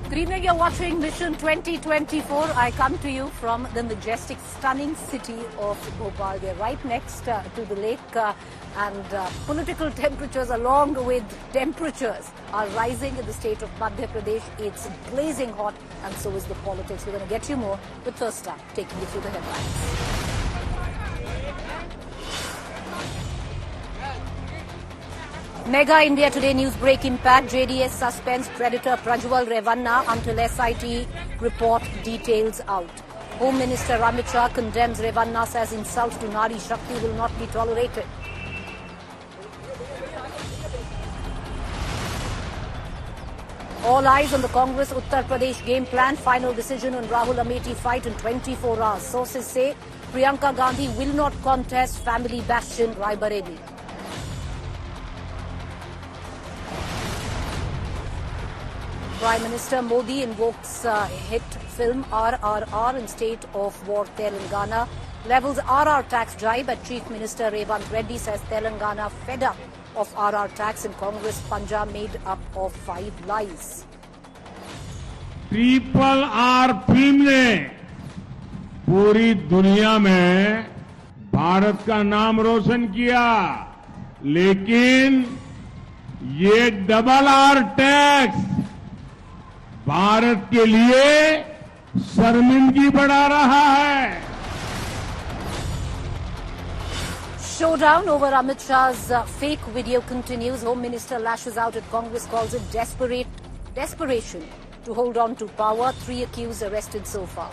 Good evening, you're watching Mission 2024. I come to you from the majestic, stunning city of Bhopal. We're right next to the lake and political temperatures along with temperatures are rising in the state of Madhya Pradesh. It's blazing hot and so is the politics. We're going to get you more, but first up, taking you through the headlines. Mega India Today news break impact. JDS suspends creditor Prajwal Revanna until SIT report details out. Home Minister Amit Shah condemns Revanna, says insult to Nari Shakti will not be tolerated. All eyes on the Congress Uttar Pradesh game plan. Final decision on Rahul Amethi fight in 24 hours. Sources say Priyanka Gandhi will not contest family bastion Rai Bareli. Prime Minister Modi invokes hit film RRR in state of war Telangana. Levels RR tax jibe at Chief Minister Revanth Reddy, says Telangana fed up of RR tax in Congress Panja made up of 5 lies. Triple R film ने पूरी दुनिया में भारत का नाम रोशन किया, लेकिन ये double R tax Bharat के लिए शर्मिंदगी बढ़ा रहा है. Showdown over Amit Shah's fake video continues. Home Minister lashes out at Congress, calls it desperation to hold on to power. 3 accused arrested so far.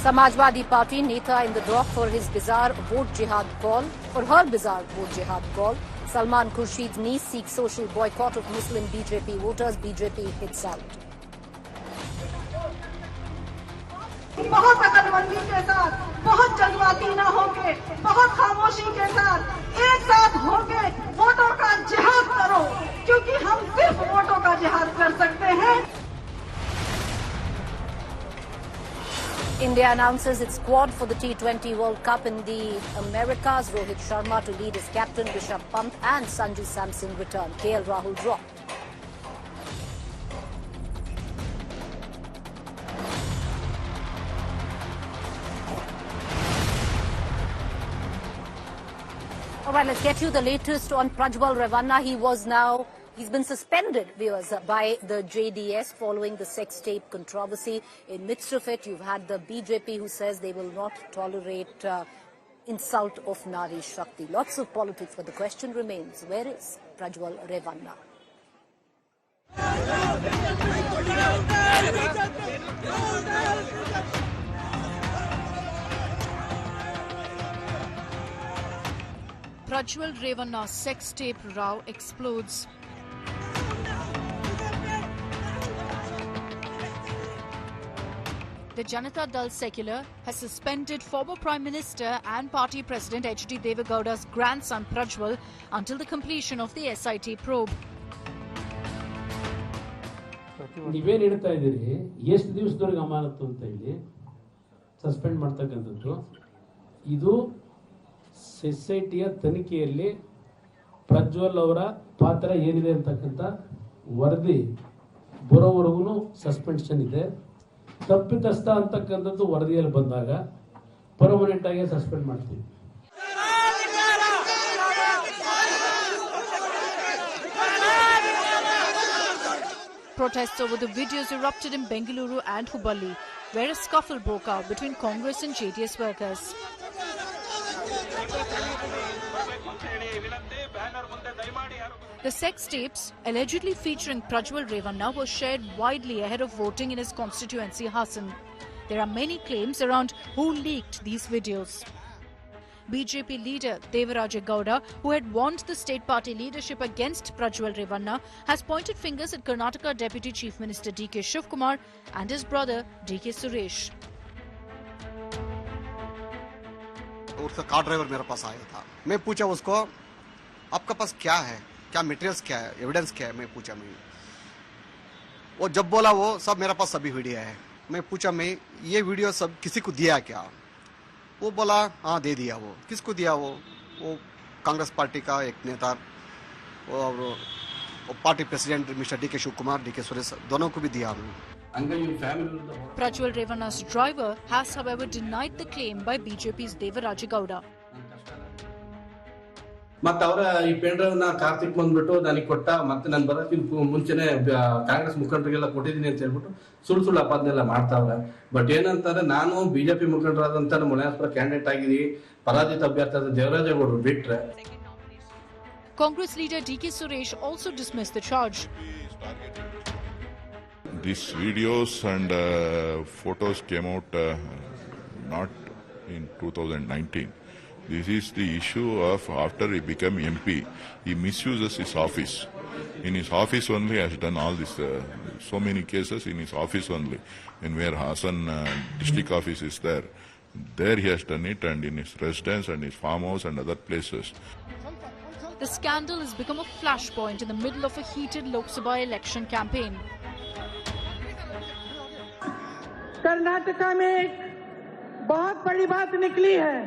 Samajwadi Party Neta in the dock for his bizarre vote jihad call. For her bizarre vote jihad call, Salman Khurshid's niece seeks social boycott of Muslim BJP voters. BJP hits out. बहुत अकलमंदी के साथ, बहुत जज्बाती न होके, बहुत खामोशी के साथ एक साथ होके वोटों का जिहाद करो, क्योंकि हम सिर्फ वोटों का जिहाद कर सकते हैं. India announces its squad for the T20 World Cup in the Americas. Rohit Sharma to lead as captain, Rishabh Pant and Sanju Samson return. KL Rahul dropped. All right, let's get you the latest on Prajwal Revanna. He's been suspended, viewers, by the JDS following the sex tape controversy. In midst of it, you've had the BJP who says they will not tolerate insult of Nari Shakti. Lots of politics, but the question remains, where is Prajwal Revanna? Prajwal Revanna sex tape row explodes. The Janata Dal Secular has suspended former Prime Minister and Party President H.D. Deve Gowda's grandson Prajwal until the completion of the SIT probe. ನೀವೇನು ಹೇಳ್ತಾ ಇದ್ದೀರಿ, ಎಷ್ಟು ದಿವಸದವರೆಗೆ ಅಮಾನತು ಅಂತ ಹೇಳಿ suspend ಮಾಡ್ತಕ್ಕಂಥದ್ದು. ಇದು ಸೊಸೈಟಿಯ ತನಿಖೆಯಲ್ಲಿ ಪ್ರಜ್ವಲ್ ಅವರ ಪಾತ್ರ ಏನಿದೆ ಅಂತಕ್ಕಂಥ ವರದಿ ಬರೋವರೆಗೂ ಸಸ್ಪೆನ್ಷನ್ ಇದೆ. ತಪ್ಪಿತಸ್ಥ ಅಂತಕ್ಕಂಥದ್ದು ವರದಿಯಲ್ಲಿ ಬಂದಾಗ ಪರ್ಮನೆಂಟ್ ಆಗಿ ಸಸ್ಪೆಂಡ್ ಮಾಡ್ತೀವಿ. Protests over the videos erupted in Bengaluru and Hubballi, where a scuffle broke out between Congress and JDS workers. The sex tapes, allegedly featuring Prajwal Revanna, were shared widely ahead of voting in his constituency, Hassan. There are many claims around who leaked these videos. BJP leader Devaraja Gowda, who had warned the state party leadership against Prajwal Revanna, has pointed fingers at Karnataka Deputy Chief Minister D.K. Shivkumar and his brother D.K. Suresh. उसका car driver मेरे पास आया था. मैं पूछा उसको, आपका पास क्या है, क्या मटेरियल्स क्या है, एविडेंस क्या है, मैं पूछा. मैं वो जब बोला वो सब मेरे पास सभी वीडियो है. मैं पूछा मैं ये वीडियो सब किसी को दिया क्या? वो बोला हाँ दे दिया. वो किसको दिया? वो कांग्रेस पार्टी का एक नेता और पार्टी प्रेसिडेंट मिस्टर डी के शिव कुमार, डी के सुरेश, दोनों को भी दिया हमने। Prajwal Revanna's driver has, however, denied the claim by BJP's Devaraja Gowda. ಮತ್ತೆ ಅವರ ಈ ಪೆನ್ ಡ್ರೈವ್ ನ ಕಾರ್ತಿಕ್ ಬಂದ್ಬಿಟ್ಟು ನನಗೆ ಕೊಟ್ಟ, ಮತ್ತೆ ನಾನು ಬರೋಕ್ಕಿಂತ ಮುಂಚೆನೆ ಕಾಂಗ್ರೆಸ್ ಮುಖಂಡರಿಗೆಲ್ಲ ಕೊಟ್ಟಿದ್ದೀನಿ ಅಂತ ಹೇಳ್ಬಿಟ್ಟು ಸುಳ್ಳು ಅಪಾದನೆಲ್ಲ ಮಾಡ್ತಾವ್ರೆ. ಬಟ್ ಏನಂತಾರೆ, ನಾನು ಬಿಜೆಪಿ ಮುಖಂಡರಾದಂತ ಮುನಿಯಾಸ್ಪುರ ಕ್ಯಾಂಡಿಡೇಟ್ ಆಗಿರಿ, ಪರಾಜಿತ ಅಭ್ಯರ್ಥಿ ದೇವರಾಜೇಗೌಡರು ಬಿಟ್ರೆ. Congress leader DK Suresh also dismissed the charge. These videos and photos came out not in 2019. This is the issue of after he became MP, he misuses his office. In his office only has done all this, so many cases in his office only. And where Hassan district office is there he has done it, and in his residence and his farmhouse and other places. The scandal has become a flashpoint in the middle of a heated Lok Sabha election campaign. Karnataka में एक बहुत बड़ी बात निकली है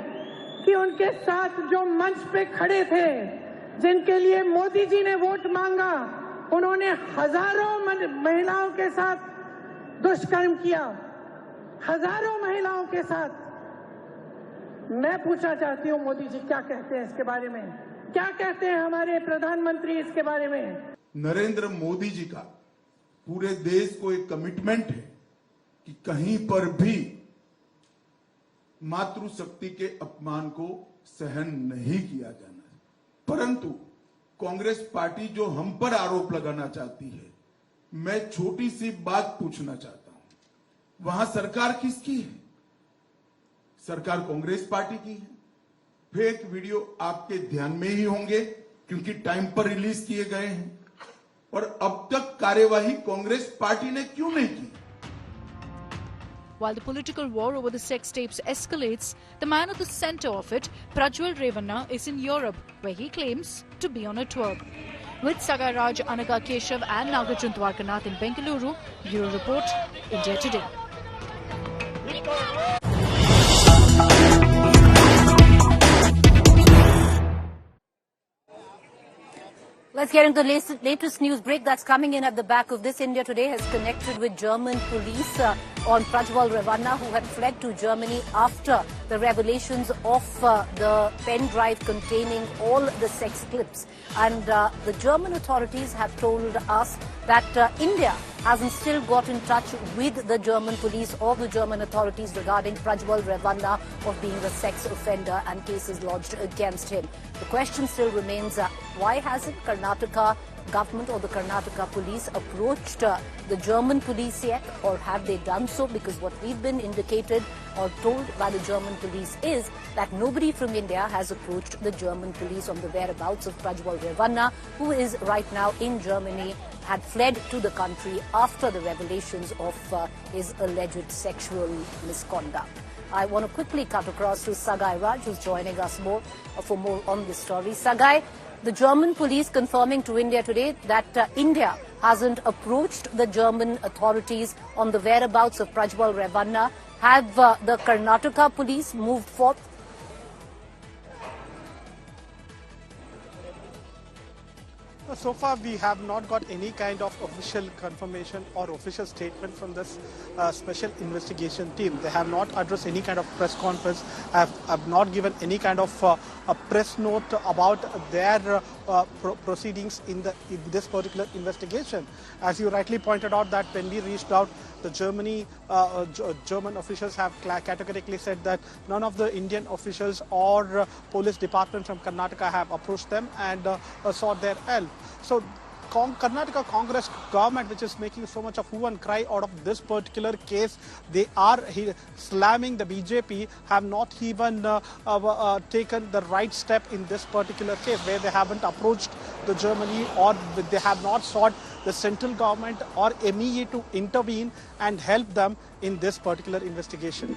कि उनके साथ जो मंच पे खड़े थे, जिनके लिए मोदी जी ने वोट मांगा, उन्होंने हजारों महिलाओं के साथ दुष्कर्म किया, हजारों महिलाओं के साथ। मैं पूछना चाहती हूँ, मोदी जी क्या कहते हैं इसके बारे में? क्या कहते हैं हमारे प्रधानमंत्री इसके बारे में? नरेंद्र मोदी जी का पूरे देश को एक कमिटमेंट है कि कहीं पर भी मातृशक्ति के अपमान को सहन नहीं किया जाना है। परंतु कांग्रेस पार्टी जो हम पर आरोप लगाना चाहती है, मैं छोटी सी बात पूछना चाहता हूं, वहां सरकार किसकी है? सरकार कांग्रेस पार्टी की है। फेक वीडियो आपके ध्यान में ही होंगे क्योंकि टाइम पर रिलीज किए गए हैं, और अब तक कार्यवाही कांग्रेस पार्टी ने क्यों नहीं की? While the political war over the sex tapes escalates, the man at the center of it, Prajwal Revanna, is in Europe, where he claims to be on a tour. With Sagai Raj, Anaga Keshav and Nagarjun Dwarkanath in Bengaluru, Bureau Report, India Today. Let's get into the latest news break that's coming in at the back of this. India Today has connected with German police on Prajwal Revanna, who had fled to Germany after the revelations of the pen drive containing all the sex clips. And the German authorities have told us that India hasn't still got in touch with the German police or the German authorities regarding Prajwal Revanna of being a sex offender and cases lodged against him. The question still remains, why hasn't Karnataka government or the Karnataka police approached the German police yet, or have they done so? Because what we've been indicated or told by the German police is that nobody from India has approached the German police on the whereabouts of Prajwal Revanna, who is right now in Germany, had fled to the country after the revelations of his alleged sexual misconduct. I want to quickly cut across to Sagai Raj, who's joining us for more on this story. Sagai, the German police confirming to India Today that India hasn't approached the German authorities on the whereabouts of Prajwal Revanna. Have the Karnataka police moved forth? So far, we have not got any kind of official confirmation or official statement from this special investigation team. They have not addressed any kind of press conference, have not given any kind of a press note about their proceedings in this particular investigation. As you rightly pointed out, that when we reached out, the German officials have categorically said that none of the Indian officials or police department from Karnataka have approached them and sought their help. So Karnataka Congress government, which is making so much of hue and cry out of this particular case, they are slamming the BJP, have not even taken the right step in this particular case, where they haven't approached the Germany or they have not sought the central government or MEA to intervene and help them in this particular investigation.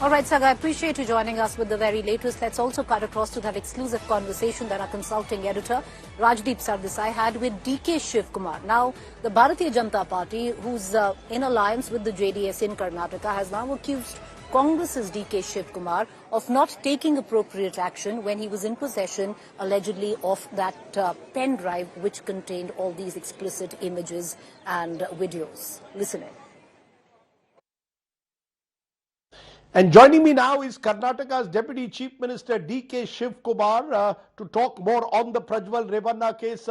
All right, Saga, I appreciate you joining us with the very latest. Let's also cut across to that exclusive conversation that our consulting editor, Rajdeep Sardesai, had with DK Shiv Kumar. Now, the Bharatiya Janata Party, who's in alliance with the JDS in Karnataka, has now accused Congress's D.K. Shiv Kumar of not taking appropriate action when he was in possession, allegedly, of that pen drive which contained all these explicit images and videos. Listen in. And joining me now is Karnataka's Deputy Chief Minister D.K. Shiv Kumar to talk more on the Prajwal Revanna case.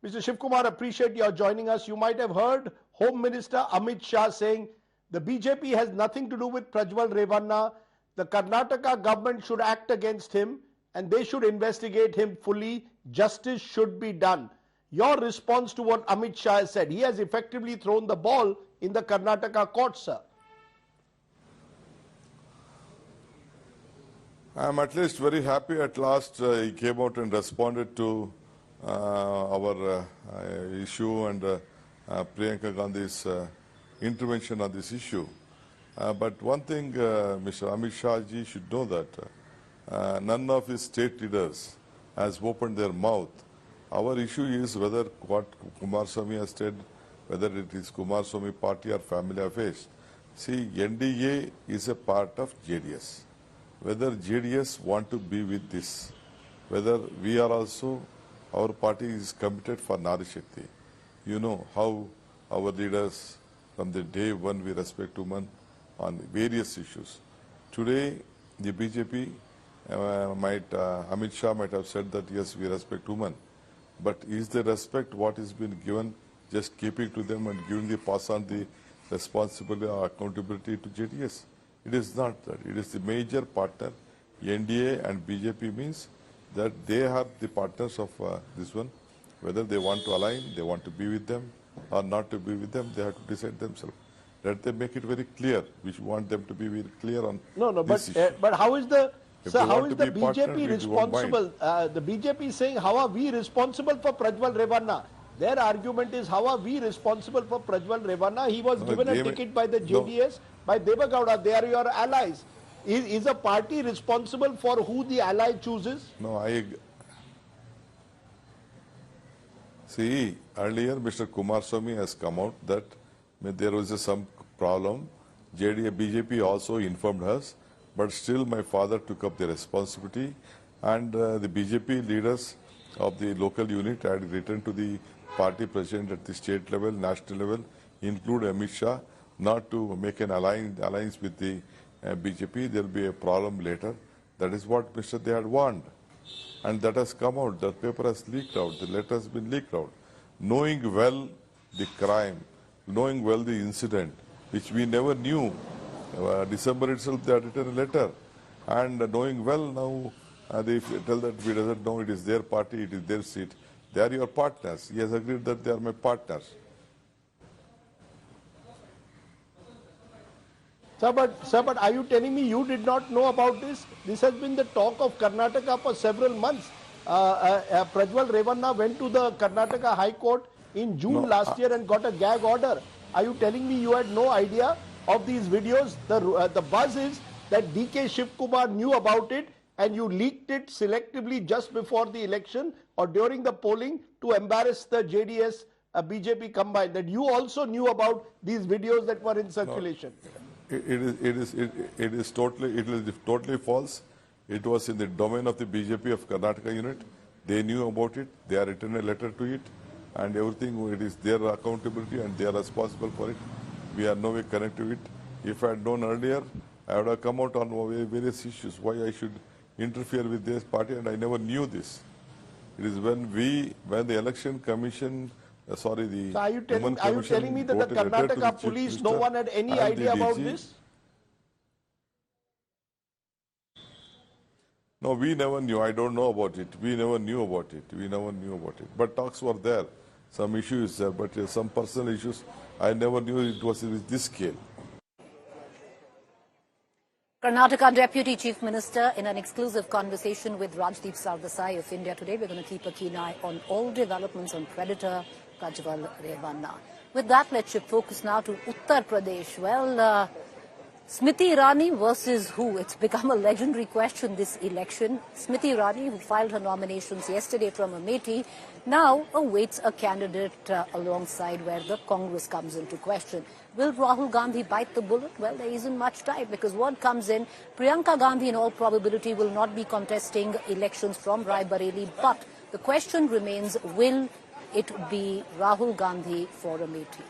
Mr. Shiv Kumar, appreciate your joining us. You might have heard Home Minister Amit Shah saying the BJP has nothing to do with Prajwal Revanna. The Karnataka government should act against him and they should investigate him fully. Justice should be done. Your response to what Amit Shah has said? He has effectively thrown the ball in the Karnataka courts, sir. I'm at least very happy at last he came out and responded to our issue and Priyanka Gandhi's intervention on this issue. But one thing Mr. Amit Shah ji should know that none of his state leaders has opened their mouth. Our issue is whether what Kumaraswamy has said, whether it is Kumaraswamy party or family affairs. See, NDA is a part of JDS. Whether JDS want to be with this, whether we are also, our party is committed for Nari Shakti. You know how our leaders, from the day one, we respect women on various issues. Today, the BJP Amit Shah might have said that yes, we respect women, but is the respect what is being given just keeping to them and giving the pass on the responsibility or accountability to JDS? It is not that. It is the major partner. NDA and BJP means that they are the partners of this one. Whether they want to align, they want to be with them or not to be with them, they have to decide themselves. Let them make it very clear. We want them to be very clear on this issue. But how is the how is the BJP responsible? The BJP is saying, how are we responsible for Prajwal Revanna? Their argument is, how are we responsible for Prajwal Revanna? He was given a ticket by the JDS, by Deva Gowda. They are your allies. Is a party responsible for who the ally chooses? No, see, earlier Mr. Kumaraswamy has come out that there was some problem. BJP also informed us, but still my father took up the responsibility, and the BJP leaders of the local unit had written to the party president at the state level, national level, include Amit Shah, not to make an alliance with the BJP. There will be a problem later. That is what they had warned. And that has come out. The paper has leaked out. The letter has been leaked out. Knowing well the crime, knowing well the incident, which we never knew. December itself they had written a letter. And knowing well now, they tell that we doesn't know, it is their party, it is their seat. They are your partners. He has agreed that they are my partners. Sir, but are you telling me you did not know about this? This has been the talk of Karnataka for several months. Prajwal Revanna went to the Karnataka High Court in June last year and got a gag order. Are you telling me you had no idea of these videos? The buzz is that D.K. Shiv Kumar knew about it and you leaked it selectively just before the election or during the polling to embarrass the JDS BJP combined. That you also knew about these videos that were in circulation. No. It is totally false. It was in the domain of the BJP of Karnataka unit. They knew about it. They have written a letter to it, and everything. It is their accountability, and they are responsible for it. We are no way connected to it. If I had known earlier, I would have come out on various issues. Why I should interfere with this party, and I never knew this. It is when the election commission. So are you telling me that the Karnataka police, no one had any idea about this? No, we never knew. I don't know about it. We never knew about it. But talks were there. Some issues there, but some personal issues. I never knew it was with this scale. Karnataka Deputy Chief Minister in an exclusive conversation with Rajdeep Sardesai of India Today. We're going to keep a keen eye on all developments on Predator Prajwal Revanna. With that, let's shift focus now to Uttar Pradesh. Well, Smriti Irani versus who? It's become a legendary question this election. Smriti Irani, who filed her nominations yesterday from Amethi, now awaits a candidate alongside where the Congress comes into question. Will Rahul Gandhi bite the bullet? Well, there isn't much time because word comes in, Priyanka Gandhi in all probability will not be contesting elections from Raebareli, but the question remains, will it be Rahul Gandhi for Amethi?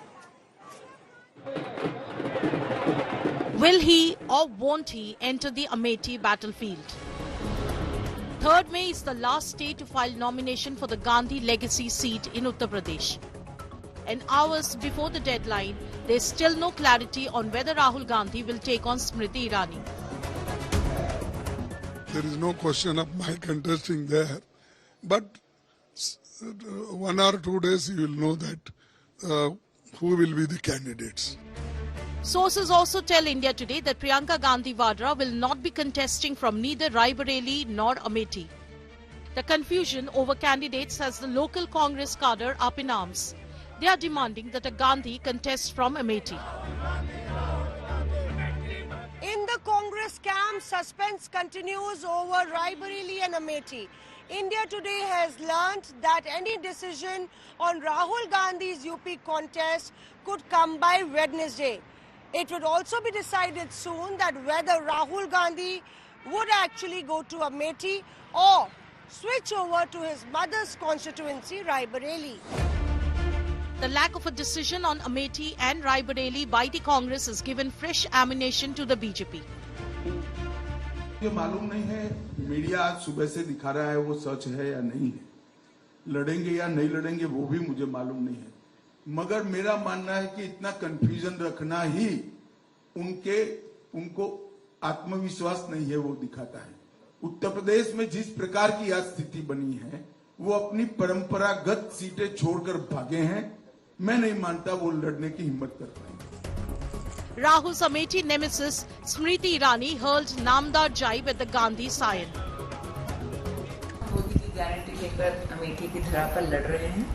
Will he or won't he enter the Amethi battlefield? 3rd May is the last day to file nomination for the Gandhi legacy seat in Uttar Pradesh. And hours before the deadline, there's still no clarity on whether Rahul Gandhi will take on Smriti Irani. There is no question of my contesting there, but 1 or 2 days you will know that who will be the candidates. Sources also tell India Today that Priyanka Gandhi Vadra will not be contesting from neither Raebareli nor Amethi. The confusion over candidates has the local Congress cadre up in arms. They are demanding that a Gandhi contest from Amethi. In the Congress camp, suspense continues over Raebareli and Amethi. India Today has learnt that any decision on Rahul Gandhi's UP contest could come by Wednesday. It would also be decided soon that whether Rahul Gandhi would actually go to Amethi or switch over to his mother's constituency, Raebareli. The lack of a decision on Amethi and Raebareli by the Congress has given fresh ammunition to the BJP. ये मालूम नहीं है media आज सुबह से दिखा रहा है वो सच है या नहीं है, लड़ेंगे या नहीं लड़ेंगे वो भी मुझे मालूम नहीं है, मगर मेरा मानना है कि इतना कंफ्यूजन रखना ही उनको आत्मविश्वास नहीं है वो दिखाता है। उत्तर प्रदेश में जिस प्रकार की आज स्थिति बनी है वो अपनी परंपरागत सीटें छोड़कर भागे हैं, मैं नहीं मानता वो लड़ने की हिम्मत कर पाएंगे। Rahul's Amethi nemesis Smriti Irani hurled Namdar jibe at the Gandhi scion. Modi की गारंटी लेकर अमेठी की धरा पर लड़ रहे हैं।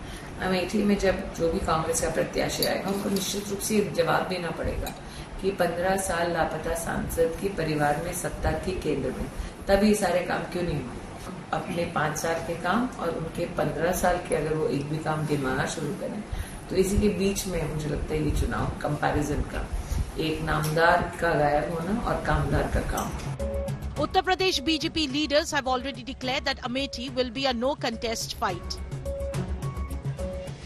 अमेठी में जब जो भी कांग्रेस का प्रत्याशी आएगा उनको निश्चित रूप से जवाब देना पड़ेगा कि 15 साल लापता सांसद के परिवार में सत्ता थी केंद्र में, तभी सारे काम क्यों नहीं हुए। अपने 5 साल के काम और उनके 15 साल के अगर वो एक भी काम गिनवाना शुरू करें तो इसी के बीच में मुझे लगता है ये चुनाव कंपैरिजन का, एक नामदार का गायब होना और कामदार का काम। Uttar Pradesh BJP leaders have already declared that Amethi will be a no contest fight.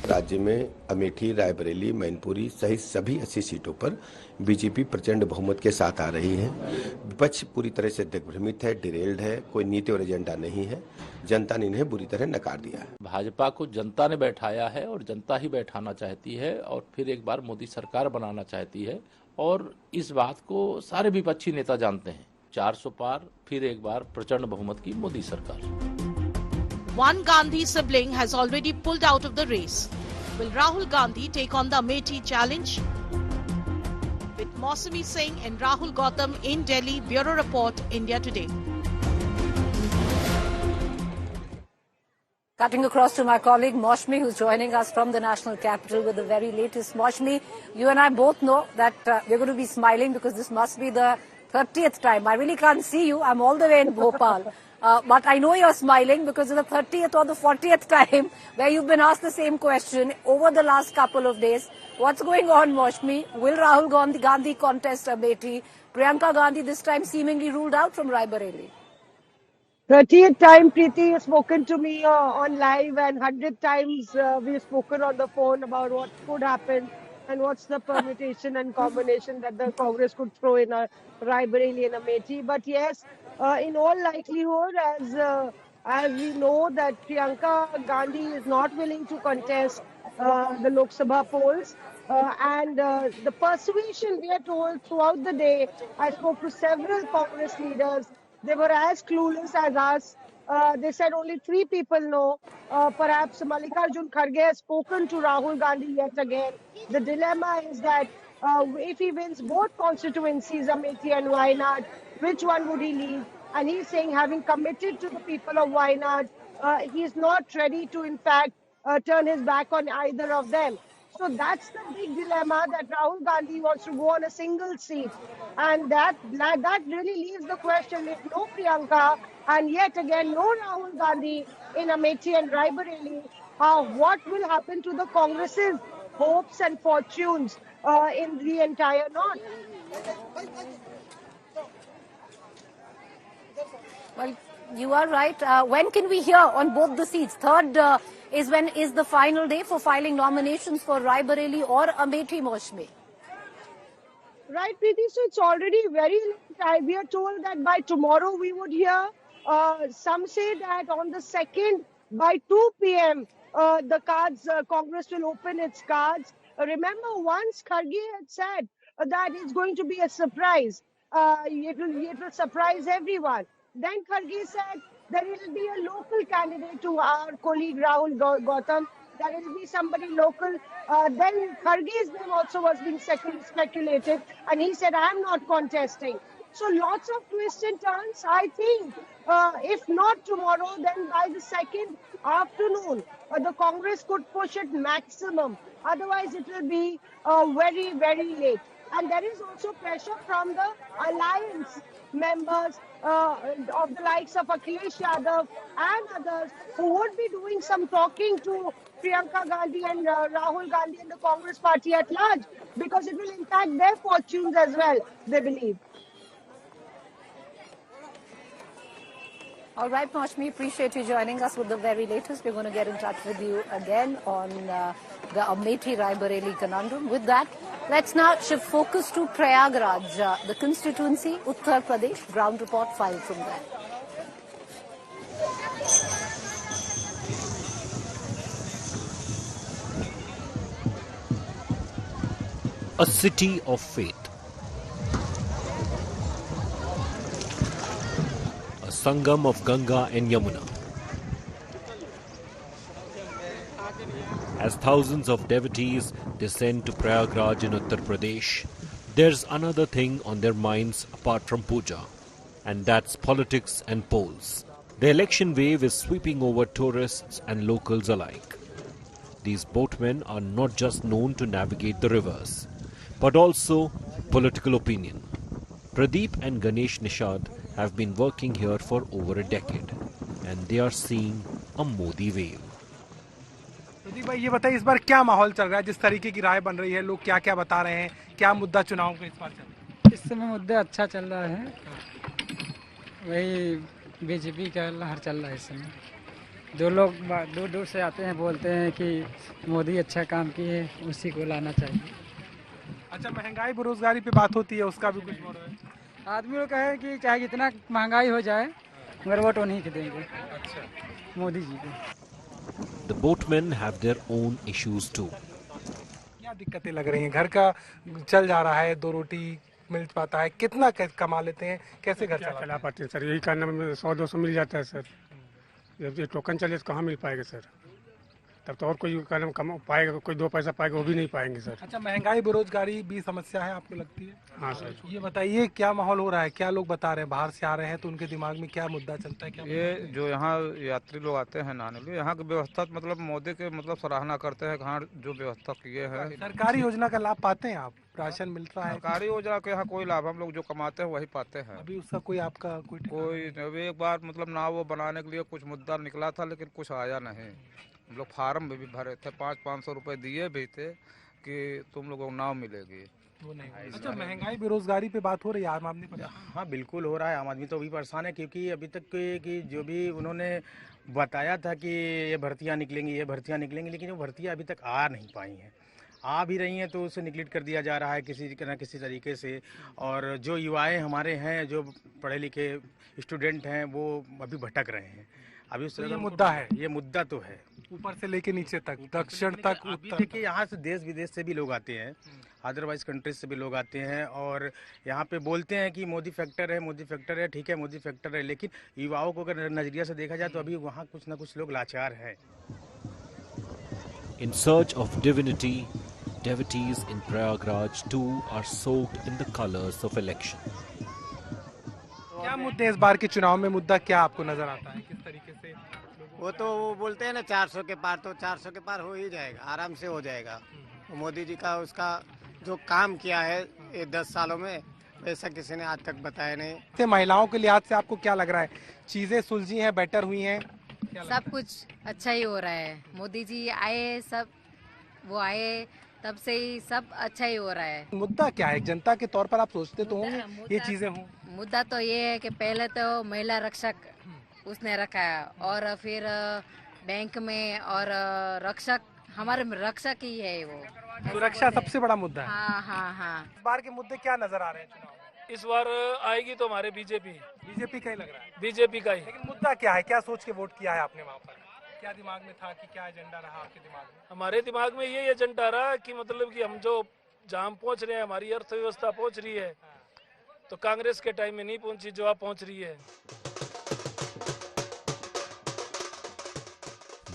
राज्य में अमेठी, रायबरेली, मैनपुरी सहित सभी 80 सीटों पर बीजेपी प्रचंड बहुमत के साथ आ रही है। विपक्ष पूरी तरह से दिग्भ्रमित है, डिरेल्ड है, कोई नीति और एजेंडा नहीं है। जनता ने इन्हें बुरी तरह नकार दिया है। भाजपा को जनता ने बैठाया है और जनता ही बैठाना चाहती है और फिर एक बार मोदी सरकार बनाना चाहती है और इस बात को सारे विपक्षी नेता जानते हैं। 400 पार, फिर एक बार प्रचंड बहुमत की मोदी सरकार। One Gandhi sibling has already pulled out of the race. Will Rahul Gandhi take on the Amethi challenge? With Mausami Singh and Rahul Gautam in Delhi, Bureau Report, India Today. Cutting across to my colleague Maushmi, who's joining us from the national capital with the very latest. Maushmi, you and I both know that we're going to be smiling because this must be the 30th time. I really can't see you. I'm all the way in Bhopal. But I know you're smiling because it's the 30th or the 40th time where you've been asked the same question over the last couple of days. What's going on, Maushmi? Will Rahul Gandhi contest Amethi? Priyanka Gandhi this time seemingly ruled out from Raebareli. 30th time, Preeti has spoken to me on live, and 100th times we've spoken on the phone about what could happen and what's the permutation and combination that the Congress could throw in Raebareli and Amethi. But yes, in all likelihood, as we know that Priyanka Gandhi is not willing to contest the Lok Sabha polls, and the persuasion, we are told throughout the day, I spoke to several Congress leaders. They were as clueless as us. They said only 3 people know. Perhaps Mallikarjun Kharge has spoken to Rahul Gandhi yet again. The dilemma is that if he wins both constituencies, Amethi and Wayanad, which one would he leave? And he's saying, having committed to the people of Wayanad, he's not ready to, in fact, turn his back on either of them. So that's the big dilemma, that Rahul Gandhi wants to go on a single seat. And that really leaves the question, if no Priyanka and yet again no Rahul Gandhi in Amethi and Raebareli, what will happen to the Congress's hopes and fortunes in the entire north? Well, you are right. When can we hear on both the seats? Third is the final day for filing nominations for Raebareli or Amethi, Maushmi? Right, Preeti. So it's already very late. We are told that by tomorrow we would hear. Some say that on the 2nd by 2 p.m. The cards, Congress will open its cards. Remember, once Kharge had said that it's going to be a surprise. It will surprise everyone. Then Kharge said there will be a local candidate to our colleague Rahul Gautam. There will be somebody local. Then Kharge's name also was being speculated, and he said, I'm not contesting. So lots of twists and turns. I think if not tomorrow, then by the 2nd afternoon, the Congress could push it maximum. Otherwise, it will be very, very late. And there is also pressure from the alliance members of the likes of Akhilesh Yadav and others who would be doing some talking to Priyanka Gandhi and Rahul Gandhi and the Congress party at large, because it will impact their fortunes as well, they believe. All right, Maushmi, appreciate you joining us with the very latest. We're going to get in touch with you again on the Amethi Raebareli conundrum. With that, let's now shift focus to Prayagraj, the constituency, Uttar Pradesh. Ground report filed from there. A city of faith. A sangam of Ganga and Yamuna. As thousands of devotees descend to Prayagraj in Uttar Pradesh, there's another thing on their minds apart from puja, and that's politics and polls. The election wave is sweeping over tourists and locals alike. These boatmen are not just known to navigate the rivers, but also political opinion. Pradeep and Ganesh Nishad have been working here for over a decade, and they are seeing a Modi wave. Pradeep भाई, ये बताइए इस बार क्या माहौल चल रहा है, जिस तरीके की राय बन रही है, लोग क्या क्या बता रहे हैं, क्या मुद्दा चुनाव का इस बार चल रहा है? इस समय मुद्दा अच्छा चल रहा है, वही बीजेपी का लहर चल रहा है इस समय। दो लोग दूर दूर से आते हैं, बोलते हैं कि मोदी अच्छा काम किए, उसी को लाना चाहिए। अच्छा, महंगाई बेरोजगारी पे बात होती है, उसका भी कुछ बोल रहे हैं? आदमी लोग कहे कि चाहे जितना महंगाई हो जाए, मगर वोट उन्हीं के देंगे। अच्छा, मोदी जी को। The boatmen have their own issues too. क्या दिक्कतें लग रही हैं? घर का चल जा रहा है, 2 रोटी मिल पाता है, कितना कमा लेते हैं, कैसे घर चला पाते हैं सर? यही कारण में 100-200 मिल जाता है सर। जब ये टोकन चले तो कहाँ मिल पाएगा सर? तब तो और कोई कारण कमा पाएगा, कोई 2 पैसा पाएगा, वो भी नहीं पाएंगे सर। अच्छा, महंगाई बेरोजगारी भी समस्या है आपको लगती है? हाँ सर। ये बताइए क्या माहौल हो रहा है, क्या लोग बता रहे हैं, बाहर से आ रहे हैं तो उनके दिमाग में क्या मुद्दा चलता है? क्या ये जो यहाँ यात्री लोग आते हैं नहाने लिए, यहाँ की व्यवस्था मतलब मोदी के मतलब सराहना करते हैं, यहाँ जो व्यवस्था किए हैं। सरकारी योजना का लाभ पाते हैं आप? राशन मिलता है? सरकारी योजना के यहाँ कोई लाभ, हम लोग जो कमाते हैं वही पाते हैं। अभी उसका कोई आपका कोई अभी एक बार मतलब नाव वो बनाने के लिए कुछ मुद्दा निकला था, लेकिन कुछ आया नहीं। हम लोग फार्म में भी भरे थे, 500-500 रुपए दिए भी थे कि तुम लोगों को नाव मिलेगी, वो नहीं। अच्छा, महंगाई बेरोजगारी पे बात हो रही है आम आदमी पर? हाँ बिल्कुल हो रहा है। आम आदमी तो अभी परेशान है, क्योंकि अभी तक कि जो भी उन्होंने बताया था कि ये भर्तियाँ निकलेंगी, ये भर्तियाँ निकलेंगी, लेकिन वो भर्तियाँ अभी तक आ नहीं पाई हैं। आ भी रही हैं तो उसे निगलेक्ट कर दिया जा रहा है किसी न किसी तरीके से। और जो युवाएं हमारे हैं, जो पढ़े लिखे स्टूडेंट हैं, वो अभी भटक रहे हैं। अभी तो ये मुद्दा है? ये मुद्दा तो है, ऊपर से लेके नीचे तक, दक्षिण तक, उत्तर। देखिए, यहाँ से देश विदेश से भी लोग आते हैं, अदरवाइज कंट्रीज से भी लोग आते हैं, और यहाँ पे बोलते हैं कि मोदी फैक्टर है, मोदी फैक्टर है। ठीक है, मोदी फैक्टर है, लेकिन युवाओं को अगर नजरिया से देखा जाए तो अभी वहाँ कुछ ना कुछ लोग लाचार हैं। In search of divinity, devotees in Prayagraj too are soaked in the colors of election. क्या मुद्दे इस बार के चुनाव में, मुद्दा क्या आपको नजर आता है, किस तरीके से? वो तो वो बोलते हैं ना 400 के पार, तो 400 के पार हो ही जाएगा, आराम से हो जाएगा। मोदी जी का उसका जो काम किया है ये 10 सालों में वैसा किसी ने आज तक बताया नहीं। महिलाओं के लिहाज से आपको क्या लग रहा है, चीजें सुलझी हैं, बेटर हुई हैं? सब कुछ अच्छा ही हो रहा है। मोदी जी आए, सब वो आए तब से ही सब अच्छा ही हो रहा है। मुद्दा क्या है जनता के तौर पर, आप सोचते तो होंगे ये चीजें हों? मुद्दा तो ये है कि पहले तो महिला रक्षक उसने रखा है और फिर बैंक में और रक्षक हमारे रक्षक ही है वो। सुरक्षा सबसे बड़ा मुद्दा है। हाँ हाँ हाँ। इस बार के मुद्दे क्या नजर आ रहे हैं चुनाव में? इस बार आएगी तो हमारे बीजेपी का ही लग रहा है। बीजेपी का ही। लेकिन मुद्दा क्या है, क्या सोच के वोट किया है आपने वहाँ पर? क्या दिमाग में था कि क्या एजेंडा रहा आपके दिमाग में? हमारे दिमाग में ये एजेंडा रहा कि मतलब कि हम जो जहाँ पहुँच रहे हैं, हमारी अर्थव्यवस्था पहुँच रही है, तो कांग्रेस के टाइम में नहीं पहुँची जो अब पहुँच रही है।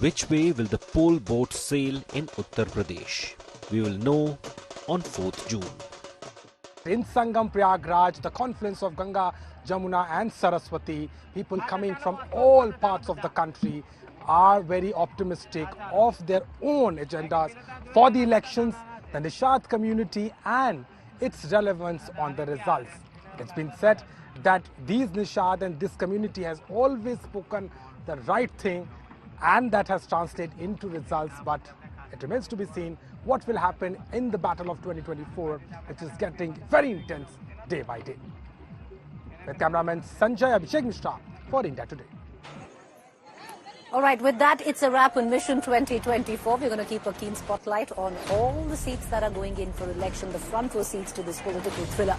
Which way will the poll boat sail in Uttar Pradesh? We will know on 4th June. In Sangam Prayagraj, the confluence of Ganga, Jamuna and Saraswati, people coming from all parts of the country are very optimistic of their own agendas for the elections, the Nishad community and its relevance on the results. It's been said that these Nishad and this community has always spoken the right thing, and that has translated into results, but it remains to be seen what will happen in the battle of 2024, which is getting very intense day by day. With cameraman Sanjay Abhishek Mishra for India Today. All right, with that, it's a wrap on Mission 2024. We're going to keep a keen spotlight on all the seats that are going in for election, the front row seats to this political thriller.